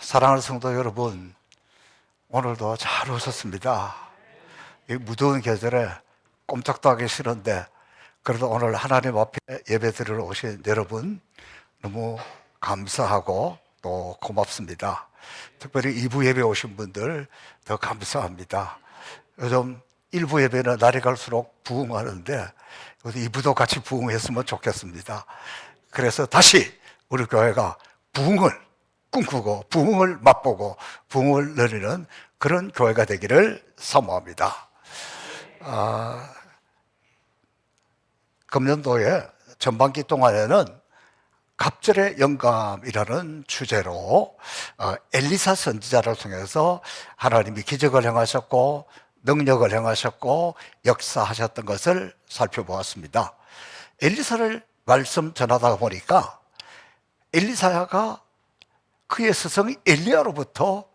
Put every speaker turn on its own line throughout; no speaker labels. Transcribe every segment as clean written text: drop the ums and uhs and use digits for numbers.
사랑하는 성도 여러분, 오늘도 잘 오셨습니다. 이 무더운 계절에 꼼짝도 하기 싫은데 그래도 오늘 하나님 앞에 예배 드리러 오신 여러분 너무 감사하고 또 고맙습니다. 특별히 2부 예배 오신 분들 더 감사합니다. 요즘 1부 예배는 날이 갈수록 부흥하는데 2부도 같이 부흥했으면 좋겠습니다. 그래서 다시 우리 교회가 부흥을 꿈꾸고 부흥을 맛보고 부흥을 누리는 그런 교회가 되기를 사모합니다. 금년도에 전반기 동안에는 갑절의 영감이라는 주제로 엘리사 선지자를 통해서 하나님이 기적을 행하셨고 능력을 행하셨고 역사하셨던 것을 살펴보았습니다. 엘리사를 말씀 전하다 보니까 엘리사가 그의 스승 엘리야로부터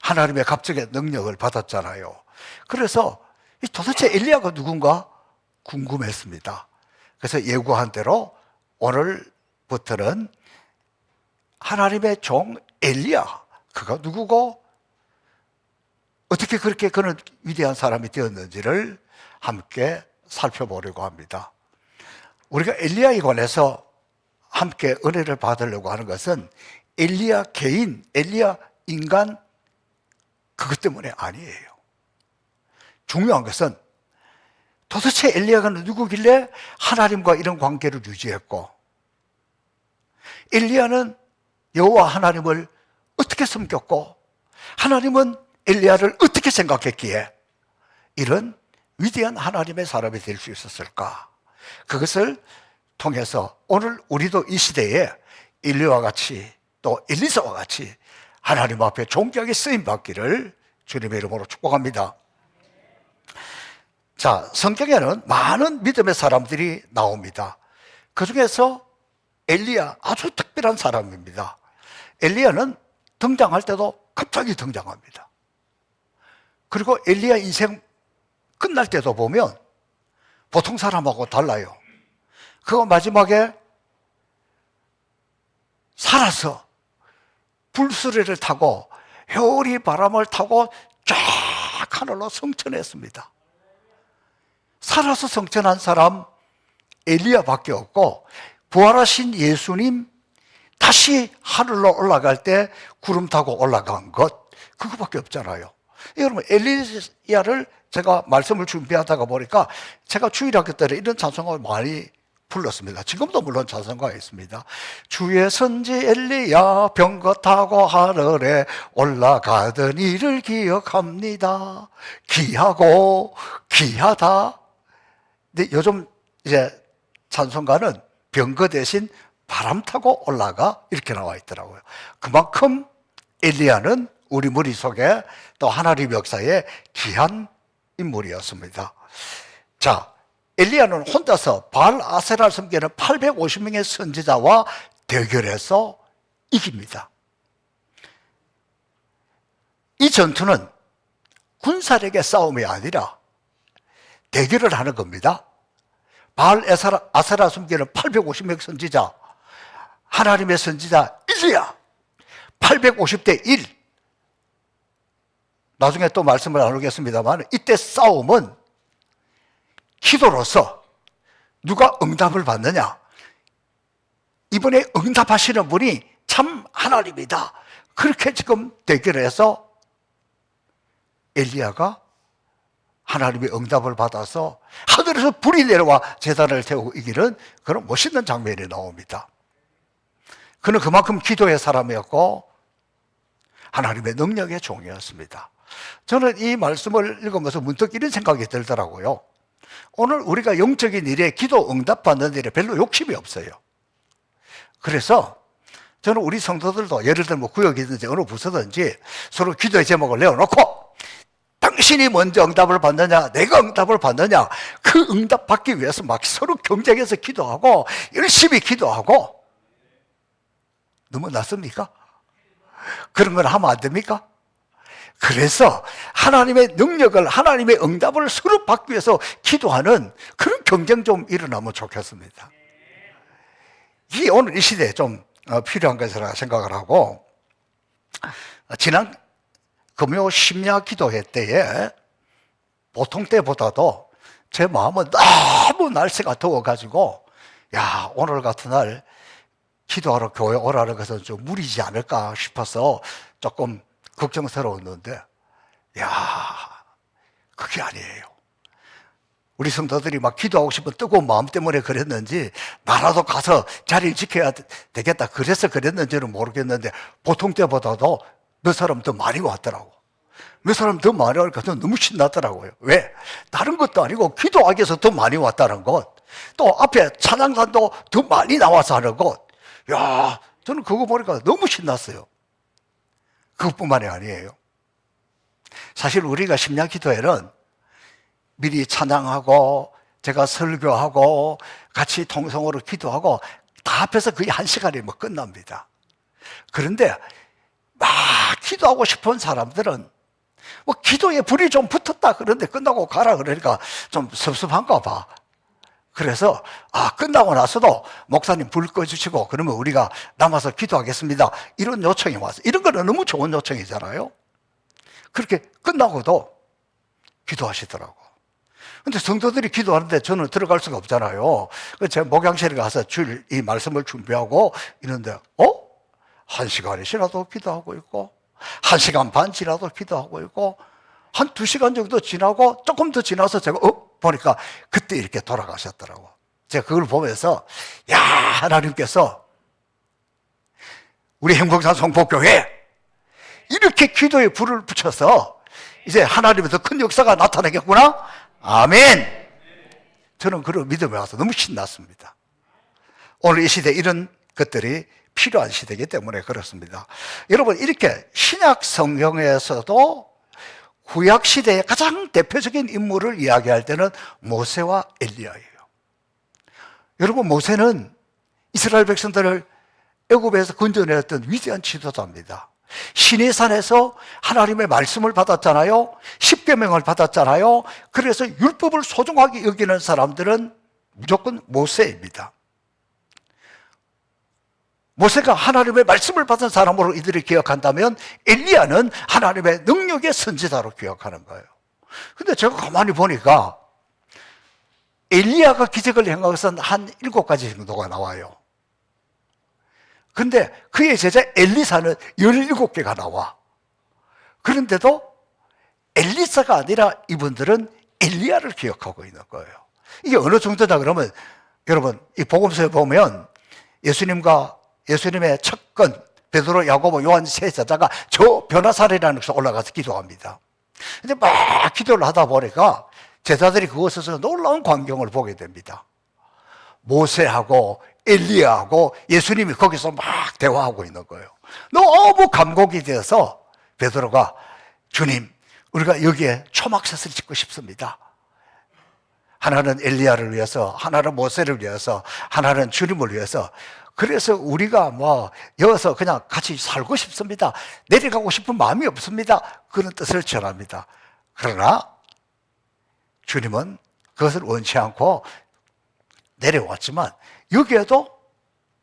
하나님의 갑자기 능력을 받았잖아요. 그래서 도대체 엘리야가 누군가 궁금했습니다. 그래서 예고한 대로 오늘부터는 하나님의 종 엘리야, 그가 누구고 어떻게 그렇게 그는 위대한 사람이 되었는지를 함께 살펴보려고 합니다. 우리가 엘리야에 관해서 함께 은혜를 받으려고 하는 것은 엘리야 개인, 엘리야 인간 그것 때문에 아니에요. 중요한 것은 도대체 엘리야가 누구길래 하나님과 이런 관계를 유지했고 엘리야는 여호와 하나님을 어떻게 섬겼고 하나님은 엘리야를 어떻게 생각했기에 이런 위대한 하나님의 사람이 될 수 있었을까? 그것을 통해서 오늘 우리도 이 시대에 엘리야와 같이 또 엘리사와 같이 하나님 앞에 존귀하게 쓰임받기를 주님의 이름으로 축복합니다. 자, 성경에는 많은 믿음의 사람들이 나옵니다. 그 중에서 엘리야 아주 특별한 사람입니다. 엘리야는 등장할 때도 갑자기 등장합니다. 그리고 엘리야 인생 끝날 때도 보면 보통 사람하고 달라요. 그거 마지막에 살아서 불수레를 타고 회오리 바람을 타고 쫙 하늘로 성천했습니다. 살아서 성천한 사람 엘리야밖에 없고 부활하신 예수님 다시 하늘로 올라갈 때 구름 타고 올라간 것 그거밖에 없잖아요. 여러분 엘리야를 제가 말씀을 준비하다가 보니까 제가 주일학교 때 이런 찬송을 많이 불렀습니다. 지금도 물론 찬송가가 있습니다. 주의 선지 엘리야 병거 타고 하늘에 올라가던 일을 기억합니다. 귀하고 귀하다. 근데 요즘 이제 찬송가는 병거 대신 바람 타고 올라가 이렇게 나와 있더라고요. 그만큼 엘리야는 우리 머릿속에 또 하나님 역사에 귀한 인물이었습니다. 자, 엘리야는 혼자서 바알 아세라를 섬기는 850명의 선지자와 대결해서 이깁니다. 이 전투는 군사력의 싸움이 아니라 대결을 하는 겁니다. 바알 아세라 섬기는 850명 선지자, 하나님의 선지자 엘리야 850대 1. 나중에 또 말씀을 나누겠습니다만 이때 싸움은 기도로서 누가 응답을 받느냐, 이번에 응답하시는 분이 참 하나님이다, 그렇게 지금 대결해서 엘리야가 하나님의 응답을 받아서 하늘에서 불이 내려와 제단을 태우고 이기는 그런 멋있는 장면이 나옵니다. 그는 그만큼 기도의 사람이었고 하나님의 능력의 종이었습니다. 저는 이 말씀을 읽으면서 문득 이런 생각이 들더라고요. 오늘 우리가 영적인 일에 기도 응답받는 일에 별로 욕심이 없어요. 그래서 저는 우리 성도들도 예를 들면 구역이든지 어느 부서든지 서로 기도의 제목을 내어놓고 당신이 먼저 응답을 받느냐 내가 응답을 받느냐 그 응답 받기 위해서 막 서로 경쟁해서 기도하고 열심히 기도하고 너무 낫습니까? 그런 건 하면 안 됩니까? 그래서 하나님의 능력을, 하나님의 응답을 서로 받기 위해서 기도하는 그런 경쟁 좀 일어나면 좋겠습니다. 이게 오늘 이 시대에 좀 필요한 것이라 생각을 하고, 지난 금요 심야 기도회 때에 보통 때보다도 제 마음은 너무 날씨가 더워가지고, 야, 오늘 같은 날 기도하러 교회 오라는 것은 좀 무리지 않을까 싶어서 조금 걱정스러웠는데, 야, 그게 아니에요. 우리 성도들이 막 기도하고 싶은 뜨거운 마음 때문에 그랬는지, 나라도 가서 자리를 지켜야 되겠다 그래서 그랬는지는 모르겠는데, 보통 때보다도 몇 사람 더 많이 왔더라고. 몇 사람 더 많이 오니까 너무 신났더라고요. 왜? 다른 것도 아니고 기도하기 위해서 더 많이 왔다는 것, 또 앞에 찬양단도 더 많이 나와서 하는 것, 야, 저는 그거 보니까 너무 신났어요. 그것뿐만이 아니에요. 사실 우리가 심야 기도회는 미리 찬양하고 제가 설교하고 같이 통성으로 기도하고 다 합해서 거의 1시간이면 끝납니다. 그런데 막 기도하고 싶은 사람들은 뭐 기도에 불이 좀 붙었다 그런데 끝나고 가라 그러니까 좀 섭섭한가 봐. 그래서 끝나고 나서도 목사님 불 꺼주시고 그러면 우리가 남아서 기도하겠습니다, 이런 요청이 왔어요. 이런 거는 너무 좋은 요청이잖아요. 그렇게 끝나고도 기도하시더라고. 근데 성도들이 기도하는데 저는 들어갈 수가 없잖아요. 그래서 제가 목양실에 가서 주일 이 말씀을 준비하고 있는데 1시간이 지나도 기도하고 있고 1시간 반 지나도 기도하고 있고 한 2시간 정도 지나고 조금 더 지나서 제가 보니까 그때 이렇게 돌아가셨더라고. 제가 그걸 보면서 야, 하나님께서 우리 행복산 성포교회 이렇게 기도에 불을 붙여서 이제 하나님의 더 큰 역사가 나타나겠구나. 아멘. 저는 그런 믿음에 와서 너무 신났습니다. 오늘 이 시대에 이런 것들이 필요한 시대이기 때문에 그렇습니다. 여러분, 이렇게 신약 성경에서도 구약 시대의 가장 대표적인 인물을 이야기할 때는 모세와 엘리야예요. 여러분, 모세는 이스라엘 백성들을 애굽에서 건져냈던 위대한 지도자입니다. 시내산에서 하나님의 말씀을 받았잖아요. 십계명을 받았잖아요. 그래서 율법을 소중하게 여기는 사람들은 무조건 모세입니다. 모세가 하나님의 말씀을 받은 사람으로 이들이 기억한다면 엘리야는 하나님의 능력의 선지자로 기억하는 거예요. 근데 제가 가만히 보니까 엘리야가 기적을 행한 것은 한 7가지 정도가 나와요. 근데 그의 제자 엘리사는 17개가 나와. 그런데도 엘리사가 아니라 이분들은 엘리야를 기억하고 있는 거예요. 이게 어느 정도다 그러면 여러분, 이 복음서에 보면 예수님의 첫건 베드로, 야고보, 요한 세 제자가 저 변화산이라는 곳에 올라가서 기도합니다. 근데 막 기도를 하다 보니까 제자들이 그곳에서 놀라운 광경을 보게 됩니다. 모세하고 엘리야하고 예수님이 거기서 막 대화하고 있는 거예요. 너무 감격이 되어서 베드로가 주님, 우리가 여기에 초막셋을 짓고 싶습니다. 하나는 엘리야를 위해서, 하나는 모세를 위해서, 하나는 주님을 위해서. 그래서 우리가 여기서 그냥 같이 살고 싶습니다. 내려가고 싶은 마음이 없습니다. 그런 뜻을 전합니다. 그러나 주님은 그것을 원치 않고 내려왔지만 여기에도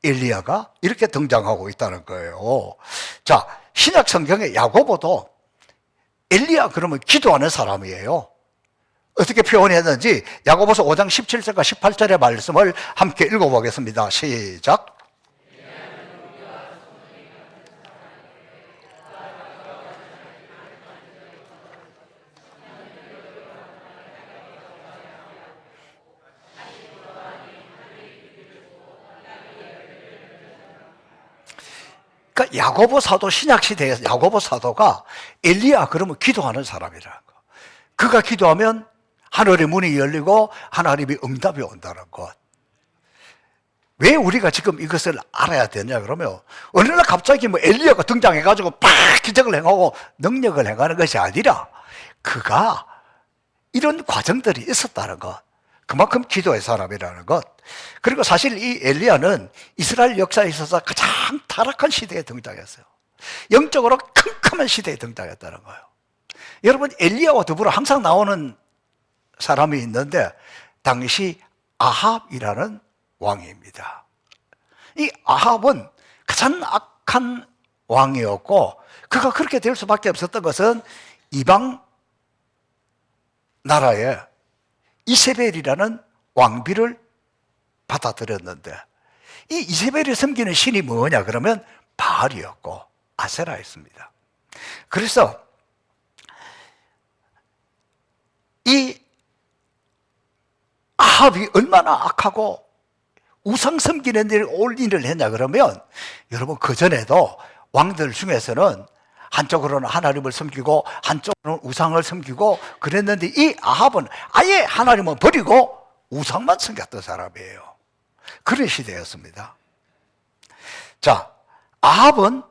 엘리야가 이렇게 등장하고 있다는 거예요. 자, 신약 성경의 야고보도 엘리야 그러면 기도하는 사람이에요. 어떻게 표현했는지 야고보서 5장 17절과 18절의 말씀을 함께 읽어보겠습니다. 시작. 그러니까 야고보 사도, 신약 시대에서 야고보 사도가 엘리야 그러면 기도하는 사람이라는 거. 그가 기도하면 하늘의 문이 열리고 하나님이 응답이 온다는 것. 왜 우리가 지금 이것을 알아야 되냐 그러면 어느 날 갑자기 엘리야가 등장해가지고 팍 기적을 행하고 능력을 행하는 것이 아니라 그가 이런 과정들이 있었다는 것. 그만큼 기도의 사람이라는 것. 그리고 사실 이 엘리야는 이스라엘 역사에 있어서 가장 타락한 시대에 등장했어요. 영적으로 컴컴한 시대에 등장했다는 거예요. 여러분, 엘리야와 더불어 항상 나오는 사람이 있는데 당시 아합이라는 왕입니다. 이 아합은 가장 악한 왕이었고, 그가 그렇게 될 수밖에 없었던 것은 이방 나라에 이세벨이라는 왕비를 받아들였는데, 이 이세벨이 섬기는 신이 뭐냐 그러면 바알이었고 아세라였습니다. 그래서 이 아합이 얼마나 악하고 우상 섬기는 일 올인을 했냐 그러면, 여러분 그전에도 왕들 중에서는 한쪽으로는 하나님을 섬기고 한쪽으로는 우상을 섬기고 그랬는데, 이 아합은 아예 하나님을 버리고 우상만 섬겼던 사람이에요. 그런 시대였습니다. 자, 아합은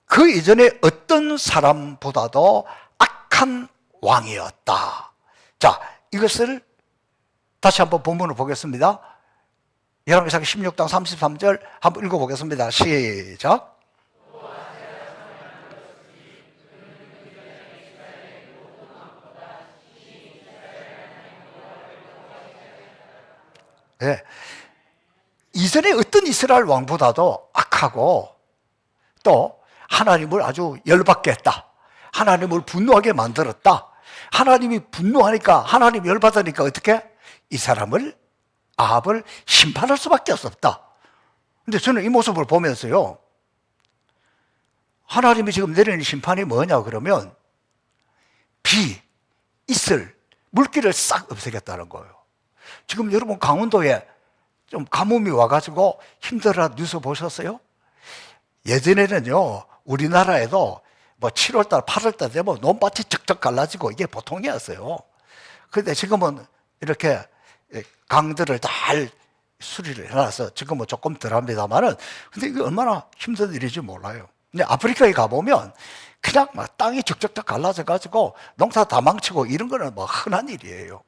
그 이전에 어떤 사람보다도 악한 왕이었다. 자, 이것을 다시 한번 본문을 보겠습니다. 열왕기상 16장 33절 한번 읽어보겠습니다. 시작. 네. 이전에 어떤 이스라엘 왕보다도 악하고 또 하나님을 아주 열받게 했다. 하나님을 분노하게 만들었다. 하나님이 분노하니까, 하나님 열받으니까 어떻게? 이 사람을, 아합을 심판할 수밖에 없었다. 근데 저는 이 모습을 보면서요, 하나님이 지금 내리는 심판이 뭐냐 그러면 비, 이슬, 물기를 싹 없애겠다는 거예요. 지금 여러분 강원도에 좀 가뭄이 와가지고 힘들어 뉴스 보셨어요? 예전에는요, 우리나라에도 뭐 7월달, 8월달 되면 논밭이 쩍쩍 갈라지고 이게 보통이었어요. 그런데 지금은 이렇게 강들을 잘 수리를 해놔서 지금은 조금 덜 합니다만은, 근데 이게 얼마나 힘든 일인지 몰라요. 근데 아프리카에 가보면 그냥 막 땅이 쩍쩍 갈라져가지고 농사 다 망치고 이런 거는 뭐 흔한 일이에요.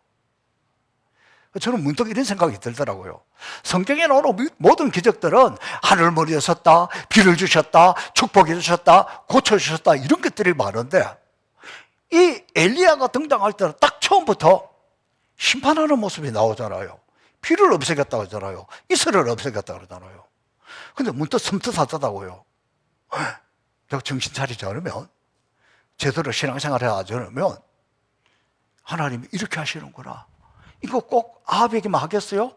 저는 문득 이런 생각이 들더라고요. 성경에 나오는 모든 기적들은 하늘 머리였었다, 비를 주셨다, 축복해 주셨다, 고쳐주셨다, 이런 것들이 많은데, 이 엘리야가 등장할 때는 딱 처음부터 심판하는 모습이 나오잖아요. 비를 없애겠다고 하잖아요. 이슬을 없애겠다고 그러잖아요. 근데 문득 섬뜩하더라고요. 내가 정신 차리지 않으면, 제대로 신앙생활 하지 않으면 하나님이 이렇게 하시는구나. 이거 꼭 아합에게만 하겠어요?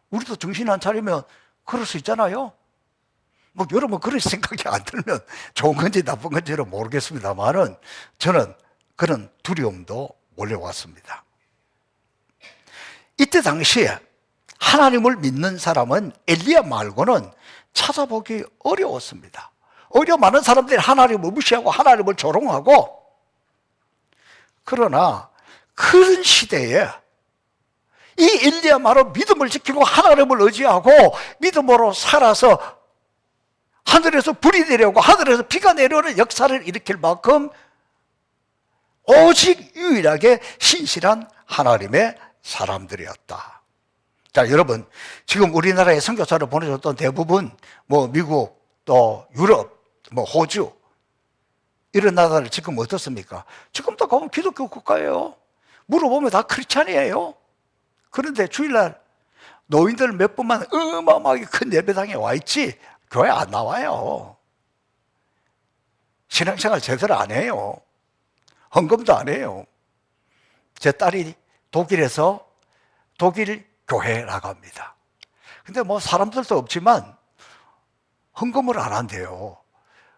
우리도 정신 안 차리면 그럴 수 있잖아요. 뭐 여러분 그런 생각이 안 들면 좋은 건지 나쁜 건지는 모르겠습니다만은, 저는 그런 두려움도 몰려왔습니다. 이때 당시에 하나님을 믿는 사람은 엘리야 말고는 찾아보기 어려웠습니다. 오히려 많은 사람들이 하나님을 무시하고 하나님을 조롱하고, 그러나 그런 시대에 이 엘리야말로 믿음을 지키고 하나님을 의지하고 믿음으로 살아서 하늘에서 불이 내려오고 하늘에서 비가 내려오는 역사를 일으킬 만큼 오직 유일하게 신실한 하나님의 사람들이었다. 자, 여러분, 지금 우리나라에 선교사를 보내줬던 대부분 뭐 미국 또 유럽 뭐 호주 이런 나라들 지금 어떻습니까? 지금도 가면 기독교 국가예요. 물어보면 다 크리스찬이에요. 그런데 주일날 노인들 몇 분만 어마어마하게 큰 예배당에 와 있지 교회 안 나와요. 신앙생활 제대로 안 해요. 헌금도 안 해요. 제 딸이 독일에서 독일 교회에 나갑니다. 근데 뭐 사람들도 없지만 헌금을 안 한대요.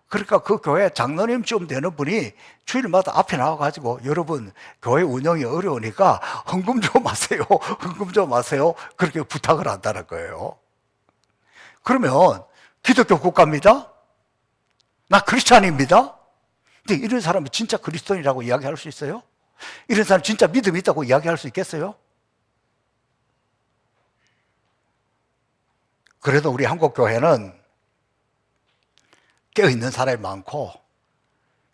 그러니까 그 교회 장로님쯤 되는 분이 주일마다 앞에 나와가지고, 여러분 교회 운영이 어려우니까 헌금 좀 하세요, 헌금 좀 하세요, 그렇게 부탁을 한다는 거예요. 그러면 기독교 국가입니다, 나 크리스찬입니다. 근데 이런 사람이 진짜 그리스도인이라고 이야기할 수 있어요? 이런 사람 진짜 믿음이 있다고 이야기할 수 있겠어요? 그래도 우리 한국 교회는 깨어있는 사람이 많고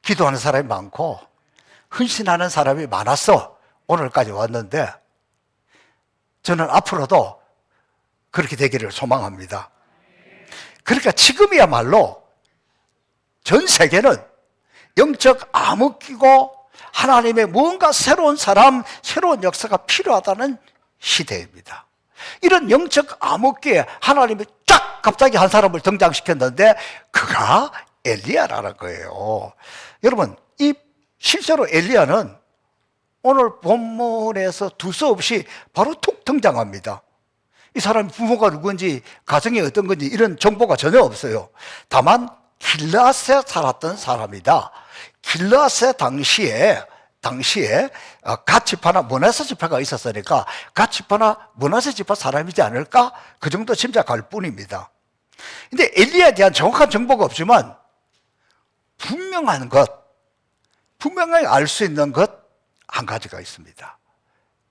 기도하는 사람이 많고 헌신하는 사람이 많아서 오늘까지 왔는데, 저는 앞으로도 그렇게 되기를 소망합니다. 그러니까 지금이야말로 전 세계는 영적 암흑기고 하나님의 무언가 새로운 사람, 새로운 역사가 필요하다는 시대입니다. 이런 영적 암흑기에 하나님이 쫙 갑자기 한 사람을 등장시켰는데, 그가 엘리야라는 거예요. 여러분, 이 실제로 엘리야는 오늘 본문에서 두서없이 바로 툭 등장합니다. 이 사람이 부모가 누구인지 가정이 어떤 건지 이런 정보가 전혀 없어요. 다만 길르앗에 살았던 사람이다. 길르앗에 당시에 갓 지파나 므낫세 지파가 있었으니까 갓 지파나 므낫세 지파 사람이지 않을까? 그 정도 짐작할 뿐입니다. 근데 엘리야에 대한 정확한 정보가 없지만 분명하게 알 수 있는 것 한 가지가 있습니다.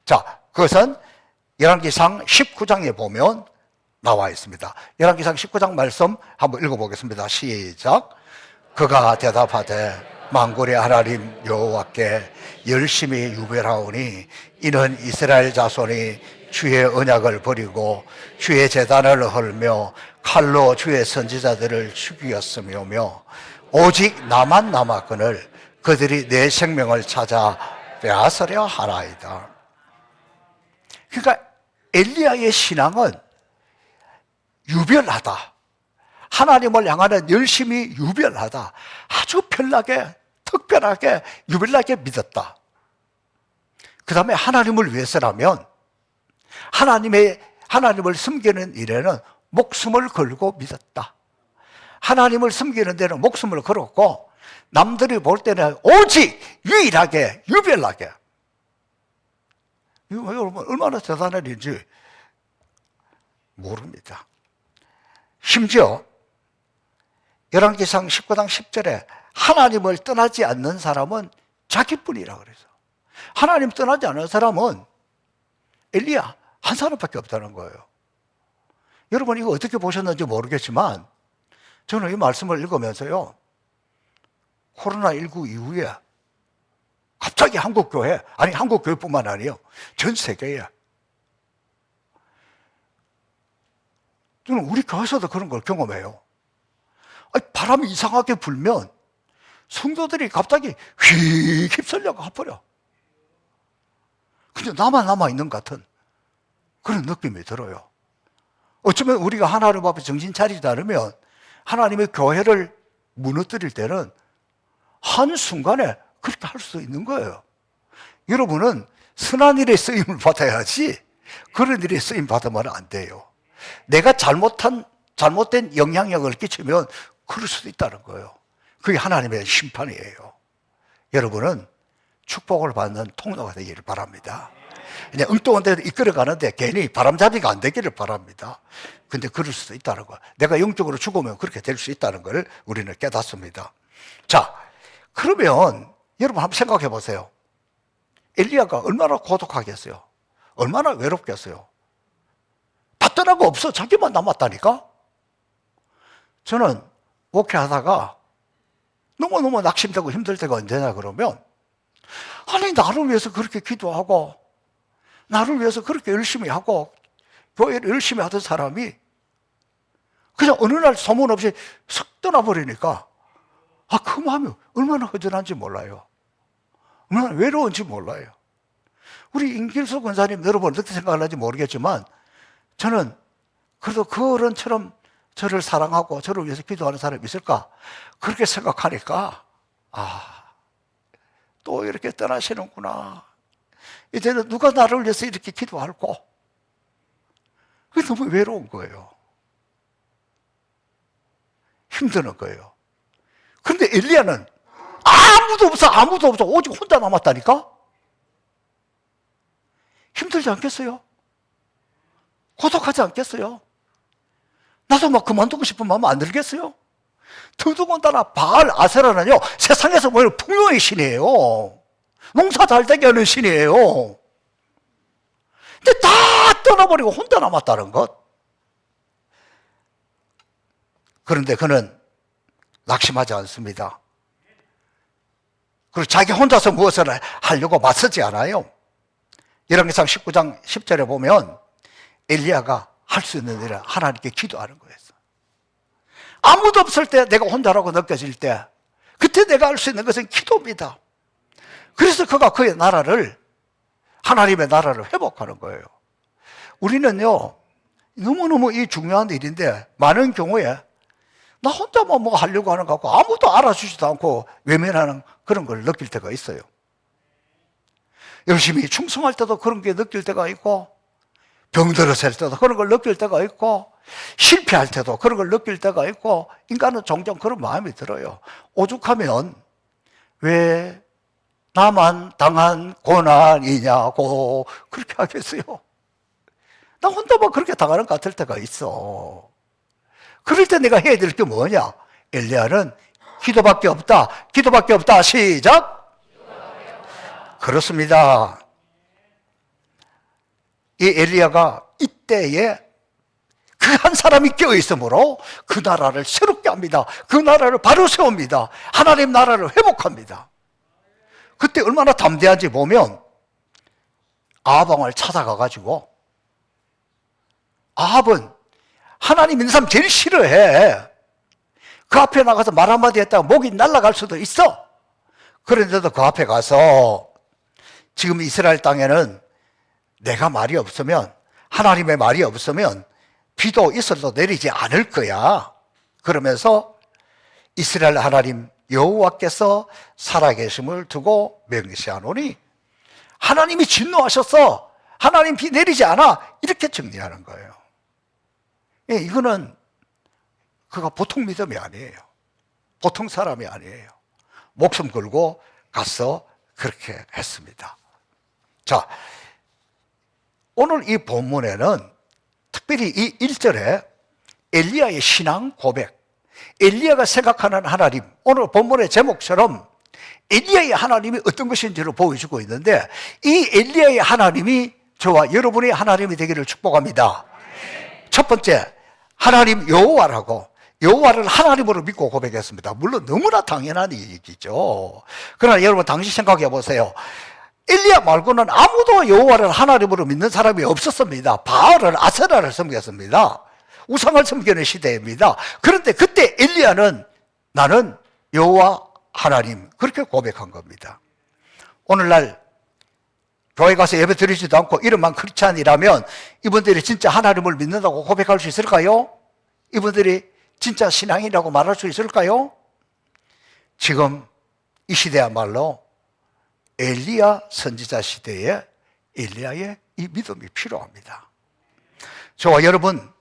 자, 그것은 열왕기상 19장에 보면 나와 있습니다. 열왕기상 19장 말씀 한번 읽어보겠습니다. 시작. 그가 대답하되 만군의 하나님 여호와께 열심히 유별하오니 이는 이스라엘 자손이 주의 언약을 버리고 주의 제단을 헐며 칼로 주의 선지자들을 죽이었으며 오직 나만 남았거늘 그들이 내 생명을 찾아 빼앗으려 하나이다. 그러니까 엘리야의 신앙은 유별하다. 하나님을 향하는 열심히 유별하다. 아주 별나게, 특별하게, 유별나게 믿었다. 그 다음에 하나님을 위해서라면 하나님을 섬기는 일에는 목숨을 걸고 믿었다. 하나님을 섬기는 데는 목숨을 걸었고 남들이 볼 때는 오직 유일하게 유별나게. 이거 여러분 얼마나 대단한 일인지 모릅니다. 심지어 열왕기상 19장 10절에 하나님을 떠나지 않는 사람은 자기뿐이라 그래서 하나님 떠나지 않는 사람은 엘리야 한 사람밖에 없다는 거예요. 여러분 이거 어떻게 보셨는지 모르겠지만 저는 이 말씀을 읽으면서요 코로나19 이후에 갑자기 한국교회, 아니 한국교회뿐만 아니에요 전 세계에 저는 우리 교회에서도 그런 걸 경험해요. 아니, 바람이 이상하게 불면 성도들이 갑자기 휙 휩쓸려 가버려. 근데 나만 남아있는 것 같은 그런 느낌이 들어요. 어쩌면 우리가 하나님 앞에 정신 차리지 않으면 하나님의 교회를 무너뜨릴 때는 한순간에 그렇게 할 수 있는 거예요. 여러분은 선한 일에 쓰임을 받아야지 그런 일에 쓰임 받으면 안 돼요. 내가 잘못된 영향력을 끼치면 그럴 수도 있다는 거예요. 그게 하나님의 심판이에요. 여러분은 축복을 받는 통로가 되기를 바랍니다. 그냥 엉뚱한 데로 이끌어가는데 괜히 바람잡이가 안 되기를 바랍니다. 근데 그럴 수도 있다는 거. 내가 영적으로 죽으면 그렇게 될 수 있다는 걸 우리는 깨닫습니다. 자, 그러면 여러분 한번 생각해 보세요. 엘리야가 얼마나 고독하겠어요? 얼마나 외롭겠어요? 다 떠나고 없어. 자기만 남았다니까? 저는 목회하다가 너무너무 낙심되고 힘들 때가 언제냐 그러면 아니 나를 위해서 그렇게 기도하고 나를 위해서 그렇게 열심히 하고 교회를 열심히 하던 사람이 그냥 어느 날 소문 없이 싹 떠나버리니까 그 마음이 얼마나 허전한지 몰라요. 얼마나 외로운지 몰라요. 우리 임길수 권사님 여러분 어떻게 생각하는지 모르겠지만 저는 그래도 그런처럼 저를 사랑하고 저를 위해서 기도하는 사람이 있을까? 그렇게 생각하니까 또 이렇게 떠나시는구나. 이제는 누가 나를 위해서 이렇게 기도할고? 그게 너무 외로운 거예요. 힘드는 거예요. 그런데 엘리야는 아무도 없어. 오직 혼자 남았다니까? 힘들지 않겠어요? 고독하지 않겠어요? 나도 막 그만두고 싶은 마음 안 들겠어요? 더더군다나 바알 아세라는요 세상에서 보이는 풍요의 신이에요. 농사 잘 되게 하는 신이에요. 근데 다 떠나버리고 혼자 남았다는 것. 그런데 그는 낙심하지 않습니다. 그리고 자기 혼자서 무엇을 하려고 맞서지 않아요. 열왕기상 19장 10절에 보면 엘리야가 할 수 있는 일은 하나님께 기도하는 거였어. 아무도 없을 때 내가 혼자라고 느껴질 때 그때 내가 할 수 있는 것은 기도입니다. 그래서 그가 그의 나라를 하나님의 나라를 회복하는 거예요. 우리는요 너무너무 이 중요한 일인데 많은 경우에 나 혼자만 뭐 하려고 하는 것 같고 아무도 알아주지도 않고 외면하는 그런 걸 느낄 때가 있어요. 열심히 충성할 때도 그런 게 느낄 때가 있고, 병들었을 때도 그런 걸 느낄 때가 있고, 실패할 때도 그런 걸 느낄 때가 있고, 인간은 종종 그런 마음이 들어요. 오죽하면 왜 나만 당한 고난이냐고 그렇게 하겠어요. 나 혼자만 그렇게 당하는 것 같을 때가 있어. 그럴 때 내가 해야 될 게 뭐냐? 엘리야는 기도밖에 없다. 기도밖에 없다. 시작. 그렇습니다. 이 엘리야가 이때에 그 한 사람이 껴있으므로 그 나라를 새롭게 합니다. 그 나라를 바로 세웁니다. 하나님 나라를 회복합니다. 그때 얼마나 담대한지 보면 아합 왕을 찾아가가지고, 아합은 하나님 있는 사람 제일 싫어해. 그 앞에 나가서 말 한마디 했다가 목이 날아갈 수도 있어. 그런데도 그 앞에 가서 지금 이스라엘 땅에는 내가 말이 없으면, 하나님의 말이 없으면 비도 있어도 내리지 않을 거야. 그러면서 이스라엘 하나님 여호와께서 살아계심을 두고 맹세하노니 하나님이 진노하셨어. 하나님 비 내리지 않아. 이렇게 정리하는 거예요. 예, 이거는 그가 보통 믿음이 아니에요. 보통 사람이 아니에요. 목숨 걸고 가서 그렇게 했습니다. 자, 오늘 이 본문에는 특별히 이 1절에 엘리야의 신앙 고백, 엘리야가 생각하는 하나님, 오늘 본문의 제목처럼 엘리야의 하나님이 어떤 것인지를 보여주고 있는데, 이 엘리야의 하나님이 저와 여러분의 하나님이 되기를 축복합니다. 첫 번째, 하나님 여호와라고, 여호와를 하나님으로 믿고 고백했습니다. 물론 너무나 당연한 얘기죠. 그러나 여러분 당시 생각해 보세요. 엘리야 말고는 아무도 여호와를 하나님으로 믿는 사람이 없었습니다. 바알을, 아세라를 섬겼습니다. 우상을 섬기는 시대입니다. 그런데 그때 엘리야는 나는 여호와 하나님, 그렇게 고백한 겁니다. 오늘날 교회 가서 예배 드리지도 않고 이름만 크리스찬이라면 이분들이 진짜 하나님을 믿는다고 고백할 수 있을까요? 이분들이 진짜 신앙이라고 말할 수 있을까요? 지금 이 시대야말로 엘리야 선지자 시대에 엘리야의 이 믿음이 필요합니다. 저와 여러분,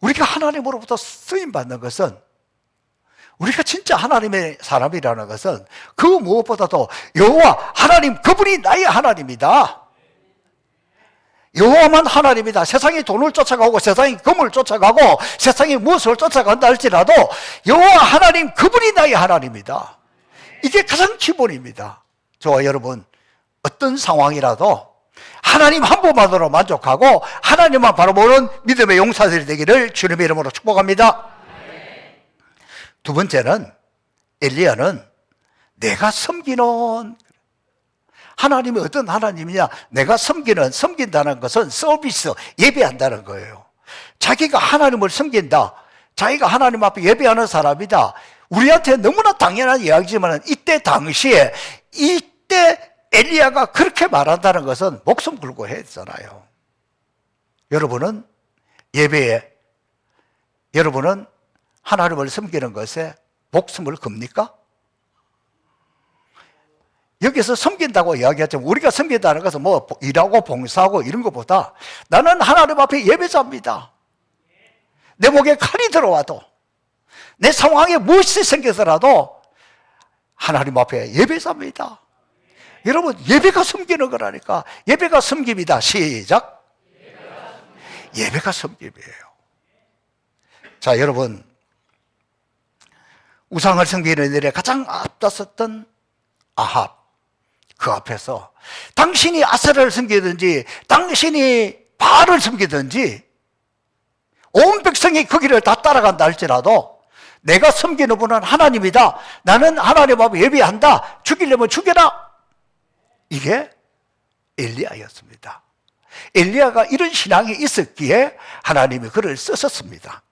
우리가 하나님으로부터 쓰임받는 것은, 우리가 진짜 하나님의 사람이라는 것은 그 무엇보다도 여호와 하나님, 그분이 나의 하나님이다. 여호와만 하나님이다. 세상이 돈을 쫓아가고 세상이 금을 쫓아가고 세상이 무엇을 쫓아간다 할지라도 여호와 하나님, 그분이 나의 하나님이다. 이게 가장 기본입니다. 저와 여러분, 어떤 상황이라도 하나님 한 분만으로 만족하고 하나님만 바라보는 믿음의 용사들이 되기를 주님의 이름으로 축복합니다. 두 번째는, 엘리야는 내가 섬기는 하나님이 어떤 하나님이냐, 내가 섬긴다는 것은 서비스, 예배한다는 거예요. 자기가 하나님을 섬긴다, 자기가 하나님 앞에 예배하는 사람이다. 우리한테 너무나 당연한 이야기지만 이때 당시에, 이때 엘리야가 그렇게 말한다는 것은 목숨 걸고 했잖아요. 여러분은 예배에, 여러분은 하나님을 섬기는 것에 목숨을 겁니까? 여기서 섬긴다고 이야기하지만 우리가 섬긴다는 것은 뭐 일하고 봉사하고 이런 것보다 나는 하나님 앞에 예배자입니다. 내 목에 칼이 들어와도, 내 상황에 무엇이 생겨서라도 하나님 앞에 예배자입니다. 여러분, 예배가 섬기는 거라니까. 예배가 섬김이다. 시작. 예배가 섬김이에요. 자, 여러분, 우상을 섬기는 일에 가장 앞다섰던 아합, 그 앞에서 당신이 아세라를 섬기든지 당신이 바알을 섬기든지 온 백성이 그 길을 다 따라간다 할지라도 내가 섬기는 분은 하나님이다. 나는 하나님 앞에 예배한다. 죽이려면 죽여라. 이게 엘리야였습니다. 엘리야가 이런 신앙이 있었기에 하나님이 그를 쓰셨습니다.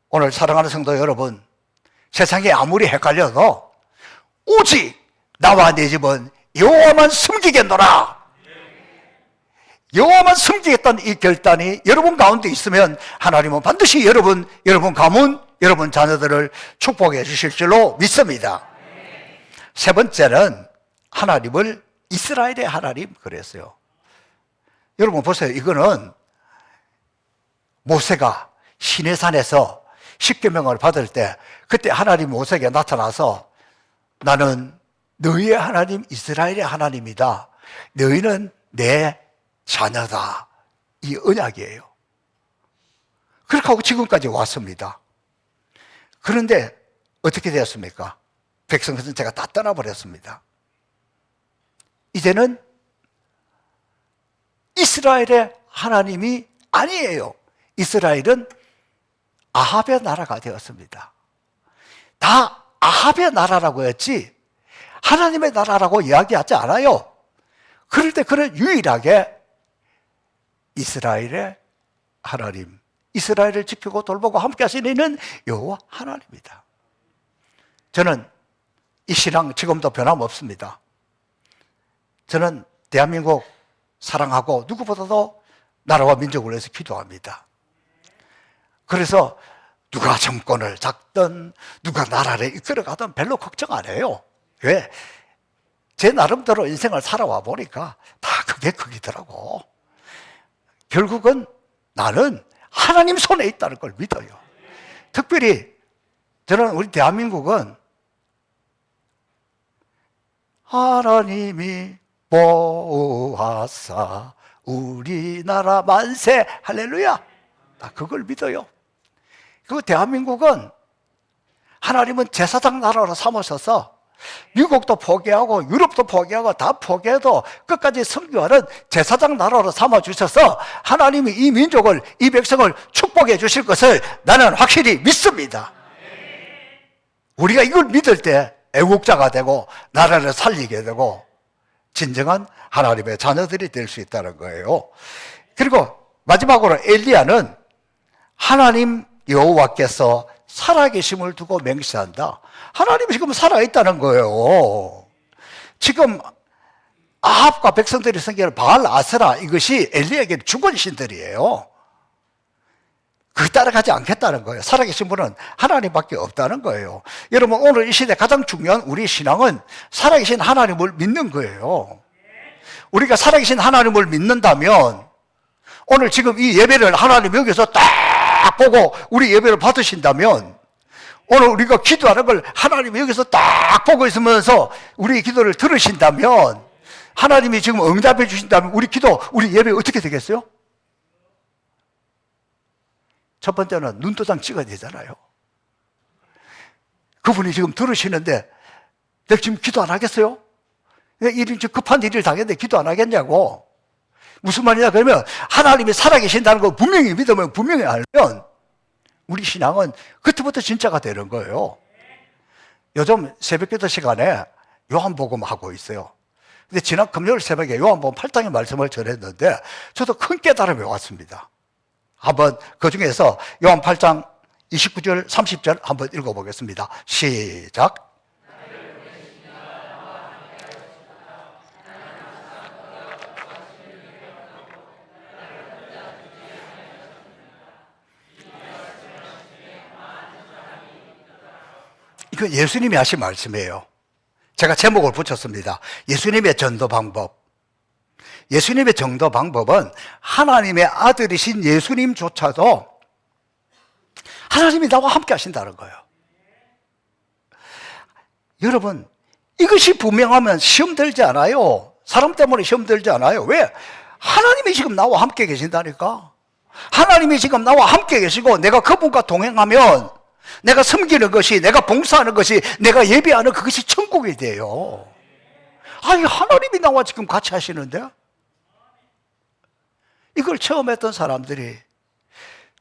오늘 사랑하는 성도 여러분, 세상이 아무리 헷갈려도 오직 나와 내 집은 여호와만 섬기겠노라. 여호와만 섬기겠다는 이 결단이 여러분 가운데 있으면 하나님은 반드시 여러분 가문, 여러분 자녀들을 축복해 주실 줄로 믿습니다. 세 번째는 하나님을 이스라엘의 하나님 그랬어요. 여러분 보세요. 이거는 모세가 시내산에서 십계명을 받을 때 그때 하나님 모세에게 나타나서 나는 너희의 하나님 이스라엘의 하나님이다. 너희는 내 자녀다. 이 언약이에요. 그렇게 하고 지금까지 왔습니다. 그런데 어떻게 되었습니까? 백성 전체가 다 떠나버렸습니다. 이제는 이스라엘의 하나님이 아니에요. 이스라엘은 아합의 나라가 되었습니다. 다 아합의 나라라고 했지 하나님의 나라라고 이야기하지 않아요. 그럴 때 그는 유일하게 이스라엘의 하나님, 이스라엘을 지키고 돌보고 함께 하시는 이는 여호와 하나님이다. 저는 이 신앙 지금도 변함없습니다. 저는 대한민국 사랑하고 누구보다도 나라와 민족을 위해서 기도합니다. 그래서 누가 정권을 잡든 누가 나라를 이끌어가든 별로 걱정 안 해요. 왜? 제 나름대로 인생을 살아와 보니까 다 그게 크기더라고. 결국은 나는 하나님 손에 있다는 걸 믿어요. 특별히 저는 우리 대한민국은 하나님이 보호하사 우리나라 만세 할렐루야. 나 그걸 믿어요. 그 대한민국은 하나님은 제사장 나라로 삼으셔서 미국도 포기하고 유럽도 포기하고 다 포기해도 끝까지 선교하는 제사장 나라로 삼아주셔서 하나님이 이 민족을, 이 백성을 축복해 주실 것을 나는 확실히 믿습니다. 우리가 이걸 믿을 때 애국자가 되고 나라를 살리게 되고 진정한 하나님의 자녀들이 될 수 있다는 거예요. 그리고 마지막으로 엘리야는 하나님 여호와께서 살아계심을 두고 맹세한다. 하나님이 지금 살아있다는 거예요. 지금 아합과 백성들이 섬기는 바알 아세라 이것이 엘리야에게 죽은 신들이에요. 그 따라가지 않겠다는 거예요. 살아계신 분은 하나님밖에 없다는 거예요. 여러분 오늘 이 시대 가장 중요한 우리 신앙은 살아계신 하나님을 믿는 거예요. 우리가 살아계신 하나님을 믿는다면 오늘 지금 이 예배를 하나님 여기서 딱 보고 우리 예배를 받으신다면 오늘 우리가 기도하는 걸 하나님 여기서 딱 보고 있으면서 우리 기도를 들으신다면 하나님이 지금 응답해 주신다면 우리 기도, 우리 예배 어떻게 되겠어요? 첫 번째는 눈도장 찍어야 되잖아요. 그분이 지금 들으시는데 내가 지금 기도 안 하겠어요? 일이 급한 일을 당했는데 기도 안 하겠냐고. 무슨 말이냐 그러면 하나님이 살아계신다는 거 분명히 믿으면 분명히 알면 우리 신앙은 그때부터 진짜가 되는 거예요. 요즘 새벽기도 시간에 요한복음 하고 있어요. 근데 지난 금요일 새벽에 요한복음 8장의 말씀을 전했는데 저도 큰 깨달음이 왔습니다. 한번 그 중에서 요한 8장 29절 30절 한번 읽어보겠습니다. 시작. 이거 예수님이 하신 말씀이에요. 제가 제목을 붙였습니다. 예수님의 전도 방법. 예수님의 전도 방법은 하나님의 아들이신 예수님조차도 하나님이 나와 함께 하신다는 거예요. 여러분, 이것이 분명하면 시험 들지 않아요. 사람 때문에 시험 들지 않아요. 왜? 하나님이 지금 나와 함께 계신다니까. 하나님이 지금 나와 함께 계시고 내가 그분과 동행하면 내가 섬기는 것이, 내가 봉사하는 것이, 내가 예배하는 그것이 천국이 돼요. 아니 하나님이 나와 지금 같이 하시는데 이걸 처음 했던 사람들이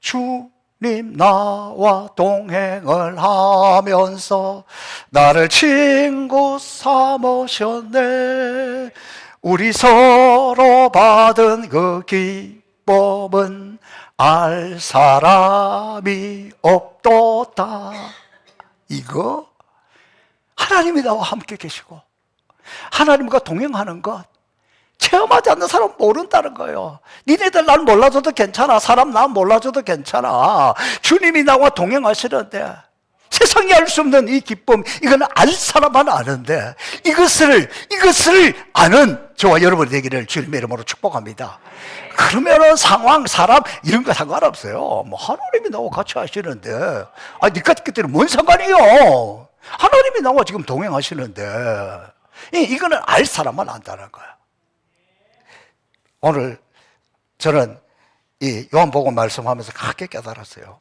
주님 나와 동행을 하면서 나를 친구 삼으셨네. 우리 서로 받은 그 기쁨은 알 사람이 없도다. 이거 하나님이 나와 함께 계시고 하나님과 동행하는 것, 체험하지 않는 사람은 모른다는 거예요. 니네들 날 몰라줘도 괜찮아. 사람 나 몰라줘도 괜찮아. 주님이 나와 동행하시는데 세상이 알 수 없는 이 기쁨, 이건 알 사람만 아는데 이것을 아는 저와 여러분이 되기를 주님의 이름으로 축복합니다. 그러면은 상황, 사람 이런 거 상관없어요. 뭐 하나님이 나와 같이 하시는데, 니까 그때는 뭔 상관이요? 하나님이 나와 지금 동행하시는데, 이거는 알 사람만 안다는 거야. 오늘 저는 이 요한복음 말씀하면서 크게 깨달았어요.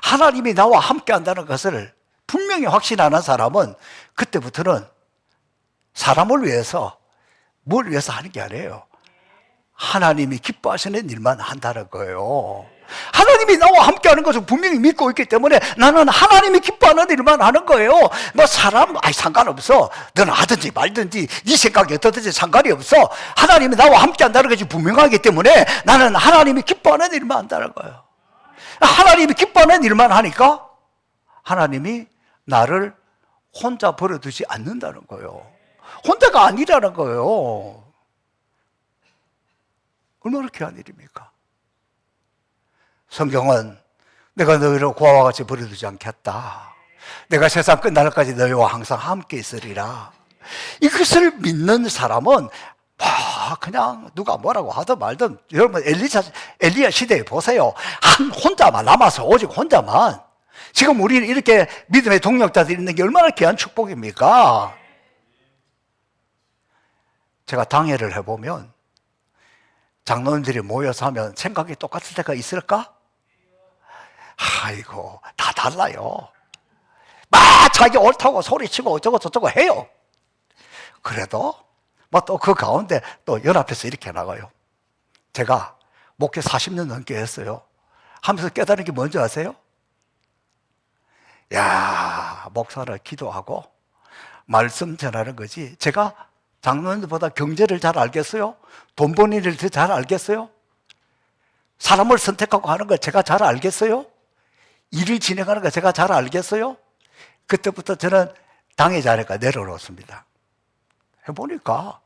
하나님이 나와 함께 한다는 것을 분명히 확신하는 사람은 그때부터는 사람을 위해서, 뭘 위해서 하는 게 아니에요. 하나님이 기뻐하시는 일만 한다는 거예요. 하나님이 나와 함께 하는 것을 분명히 믿고 있기 때문에 나는 하나님이 기뻐하는 일만 하는 거예요. 뭐 사람, 상관없어. 너는 하든지 말든지 네 생각이 어떻든지 상관이 없어. 하나님이 나와 함께 한다는 것이 분명하기 때문에 나는 하나님이 기뻐하는 일만 한다는 거예요. 하나님이 기뻐하는 일만 하니까 하나님이 나를 혼자 버려두지 않는다는 거예요. 혼자가 아니라는 거예요. 얼마나 귀한 일입니까? 성경은 내가 너희를 고아와 같이 버려두지 않겠다. 내가 세상 끝날까지 너희와 항상 함께 있으리라. 이것을 믿는 사람은 그냥 누가 뭐라고 하든 말든, 여러분 엘리야 시대에 보세요. 혼자만 남아서, 오직 혼자만. 지금 우리는 이렇게 믿음의 동력자들이 있는 게 얼마나 귀한 축복입니까? 제가 당회를 해보면 장로님들이 모여서 하면 생각이 똑같을 때가 있을까? 아이고, 다 달라요. 막 자기 옳다고 소리치고 어쩌고 저쩌고 해요. 그래도 뭐 또 그 가운데 또 연합해서 이렇게 나가요. 제가 목회 40년 넘게 했어요. 하면서 깨달은 게 뭔지 아세요? 야, 목사를 기도하고 말씀 전하는 거지. 제가 장로님들보다 경제를 잘 알겠어요? 돈 버는 일을 더 잘 알겠어요? 사람을 선택하고 하는 걸 제가 잘 알겠어요? 일을 진행하는 걸 제가 잘 알겠어요? 그때부터 저는 당의 자리가 내려놓습니다. 해보니까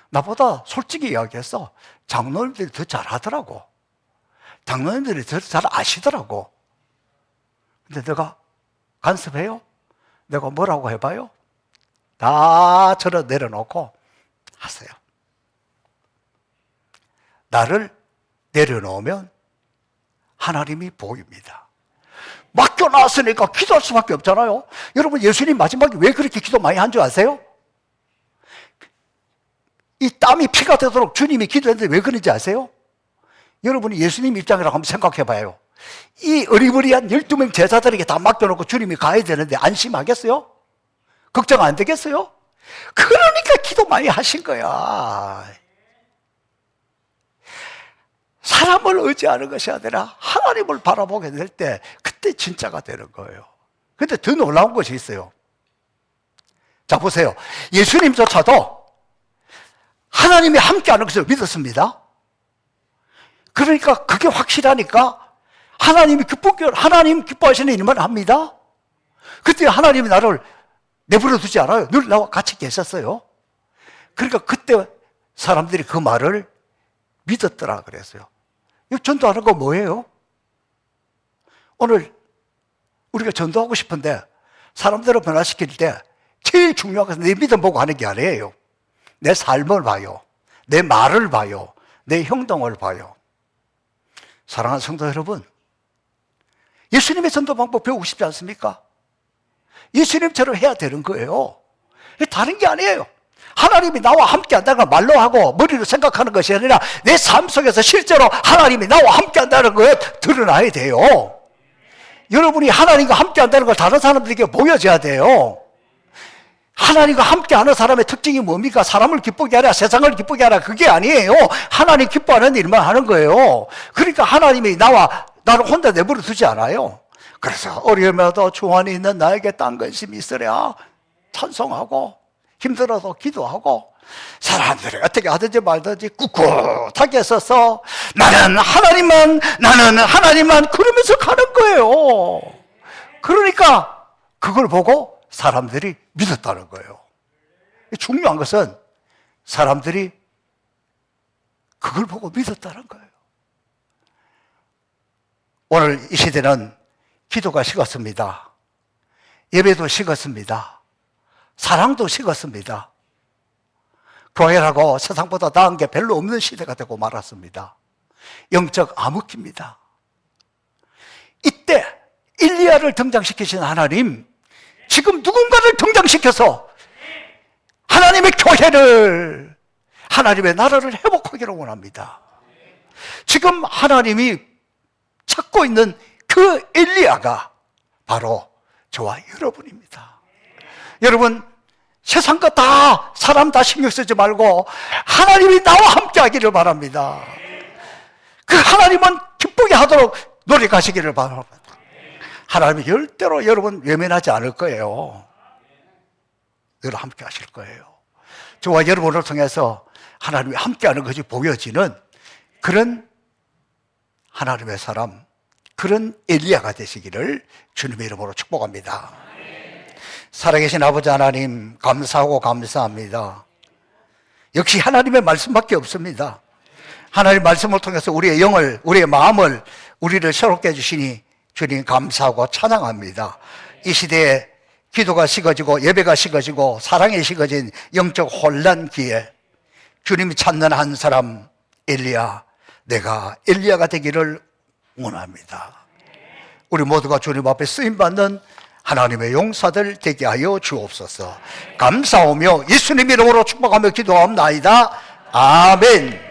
나보다 솔직히 이야기해서 장로님들이 더 잘하더라고. 장로님들이 더 잘 아시더라고. 근데 내가 간섭해요? 내가 뭐라고 해봐요? 다 저를 내려놓고 하세요. 나를 내려놓으면 하나님이 보입니다. 맡겨놨으니까 기도할 수밖에 없잖아요. 여러분, 예수님 마지막에 왜 그렇게 기도 많이 한 줄 아세요? 이 땀이 피가 되도록 주님이 기도했는데 왜 그런지 아세요? 여러분이 예수님 입장이라고 한번 생각해 봐요. 이 어리버리한 12명 제자들에게 다 맡겨놓고 주님이 가야 되는데 안심하겠어요? 걱정 안 되겠어요? 그러니까 기도 많이 하신 거야. 사람을 의지하는 것이 아니라 하나님을 바라보게 될 때 그때 진짜가 되는 거예요. 근데 더 놀라운 것이 있어요. 자, 보세요. 예수님조차도 하나님이 함께하는 것을 믿었습니다. 그러니까 그게 확실하니까 하나님 기뻐하시는 일만 합니다. 그때 하나님이 나를 내버려 두지 않아요. 늘 나와 같이 계셨어요. 그러니까 그때 사람들이 그 말을 믿었더라 그랬어요. 이 전도하는 거 뭐예요? 오늘 우리가 전도하고 싶은데 사람들을 변화시킬 때 제일 중요한 것은 내 믿음 보고 하는 게 아니에요. 내 삶을 봐요. 내 말을 봐요. 내 행동을 봐요. 사랑하는 성도 여러분, 예수님의 전도 방법 배우고 싶지 않습니까? 예수님처럼 해야 되는 거예요. 다른 게 아니에요. 하나님이 나와 함께 한다는 걸 말로 하고 머리로 생각하는 것이 아니라 내 삶 속에서 실제로 하나님이 나와 함께 한다는 거에 드러나야 돼요. 여러분이 하나님과 함께 한다는 걸 다른 사람들에게 보여줘야 돼요. 하나님과 함께 하는 사람의 특징이 뭡니까? 사람을 기쁘게 하라, 세상을 기쁘게 하라, 그게 아니에요. 하나님 기뻐하는 일만 하는 거예요. 그러니까 하나님이 나를 혼자 내버려 두지 않아요. 그래서 어려움에도 주 안에 있는 나에게 딴 관심이 있으랴 찬송하고, 힘들어도 기도하고, 사람들이 어떻게 하든지 말든지 꿋꿋하게 서서 나는 하나님만 그러면서 가는 거예요. 그러니까 그걸 보고 사람들이 믿었다는 거예요. 중요한 것은 사람들이 그걸 보고 믿었다는 거예요. 오늘 이 시대는 기도가 식었습니다. 예배도 식었습니다. 사랑도 식었습니다. 교회라고 세상보다 나은 게 별로 없는 시대가 되고 말았습니다. 영적 암흑기입니다. 이때 엘리야를 등장시키신 하나님, 지금 누군가를 등장시켜서 하나님의 교회를, 하나님의 나라를 회복하기를 원합니다. 지금 하나님이 찾고 있는 그 엘리야가 바로 저와 여러분입니다. 여러분, 세상과 다, 사람 다 신경 쓰지 말고 하나님이 나와 함께 하기를 바랍니다. 그 하나님은 기쁘게 하도록 노력하시기를 바랍니다. 하나님이 절대로 여러분 외면하지 않을 거예요. 늘 함께 하실 거예요. 저와 여러분을 통해서 하나님이 함께 하는 것이 보여지는 그런 하나님의 사람, 그런 엘리야가 되시기를 주님의 이름으로 축복합니다. 살아계신 아버지 하나님, 감사하고 감사합니다. 역시 하나님의 말씀밖에 없습니다. 하나님의 말씀을 통해서 우리의 영을, 우리의 마음을, 우리를 새롭게 해주시니 주님 감사하고 찬양합니다. 이 시대에 기도가 식어지고 예배가 식어지고 사랑이 식어진 영적 혼란기에 주님이 찾는 한 사람 엘리야, 내가 엘리야가 되기를 원합니다. 우리 모두가 주님 앞에 쓰임받는 하나님의 용사들 되게 하여 주옵소서. 감사하며 예수님 이름으로 축복하며 기도합나이다. 아멘.